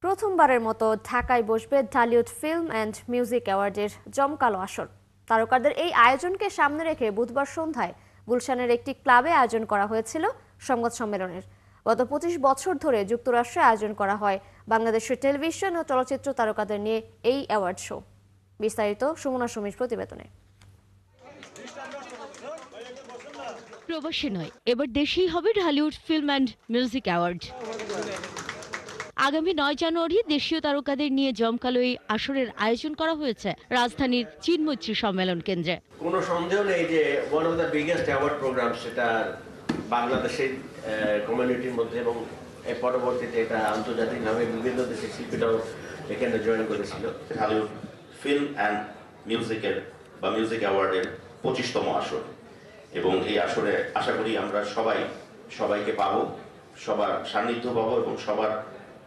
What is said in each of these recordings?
প্রথমবারের মতো ঢাকায় বসবে ঢালিউড ফিল্ম অ্যান্ড মিউজিক অ্যাওয়ার্ডের জমকালো আসর। তারকাদের এই আয়োজনকে সামনে রেখে বুধবার সন্ধ্যায় গুলশানের একটি ক্লাবে আয়োজন করা হয়েছিল সংবাদ সম্মেলনের। গত ২৫ বছর ধরে যুক্তরাষ্ট্রে আয়োজন করা হয় বাংলাদেশের টেলিভিশন ও চলচ্চিত্র তারকাদের নিয়ে এই অ্যাওয়ার্ড শো। বিস্তারিত সুমনা সুমির প্রতিবেদনে। প্রবাসী নয়, এবার দেশেই হবে Dhallywood film and music award. আগামী ৯ জানুয়ারি দেশীয় তারকাদের নিয়ে জমকালো এই আসরের আয়োজন করা হয়েছে রাজধানীর চিনমৈত্রী সম্মেলন কেন্দ্রে। কোনো সন্দেহ নেই যে one of the biggest award programme, সেটা বাংলাদেশের কমিউনিটির মধ্যে, এবং এর পরবর্তীতে এটা আন্তর্জাতিকভাবে বিভিন্ন দেশের শিল্পীরাও এখানে জয়েন করেছিল। ঢালিউড ফিল্ম অ্যান্ড মিউজিক অ্যাওয়ার্ডের 25তম আসর, এবং এই আসরে আশা করি আমরা সবাইকে পাবো, সবার সান্নিধ্য পাবো, এবং সবার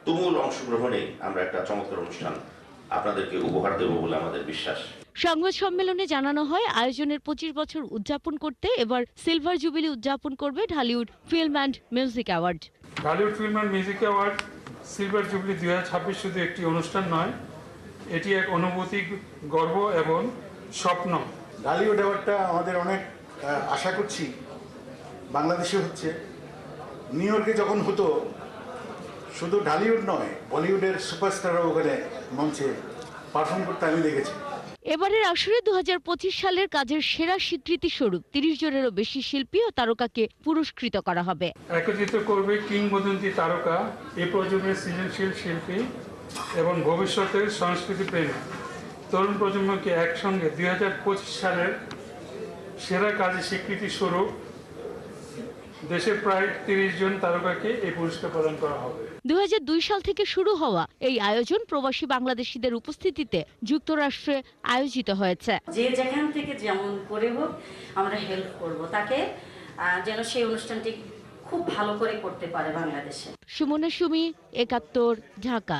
তুমুল অংশগ্রহণে আমরা একটা চমৎকার অনুষ্ঠান আপনাদেরকে উপহার দেব বলে আমাদের বিশ্বাস। সংবাদ সম্মেলনে জানানো হয়, আয়োজনের 25 বছর উদযাপন করতে এবার সিলভার জুবিলি উদযাপন করবে Dhallywood film and music award. Dhallywood film and music award silver jubilee 2026 শুধু একটি অনুষ্ঠান নয়, এটি এক অনুভূতি, গর্ব এবং স্বপ্ন। ঢালিউড অ্যাওয়ার্ডটা আমাদের অনেক আশা করছি বাংলাদেশে হচ্ছে। নিউ ইয়র্কে যখন হতো, শুধু ঢালিউড নয়, বলিউডের সুপারস্টারও ওখানে মঞ্চে পারফর্ম করতে আমি দেখেছি। এবারের আসরে 2025 সালের কাজের সেরা স্বীকৃতি স্বরূপ 30 জনেরও বেশি শিল্পী ও তারকাকে পুরস্কৃত করা হবে। একত্রিত করবে কিংবদন্তি তারকা, এ প্রজন্মের সৃজনশীল শিল্পী এবং ভবিষ্যতের সংস্কৃতি প্রেমী তরুণ প্রজন্মকে একসঙ্গে 2025 সালের সেরা কাজের স্বীকৃতি স্বরূপ দেশের প্রায় 30 জন তারকাকে এই পুরস্কার প্রদান করা হবে। 2002 সাল থেকে শুরু হওয়া এই আয়োজন প্রবাসী বাংলাদেশিদের উপস্থিতিতে যুক্তরাষ্ট্রে আয়োজিত হয়েছে। যে যেখান থেকে যেমন করে হোক আমরা হেল্প করব তাকে, যেন সেই অনুষ্ঠানটি খুব ভালো করে করতে পারে বাংলাদেশে। সুমনা সুমি, 71, ঢাকা।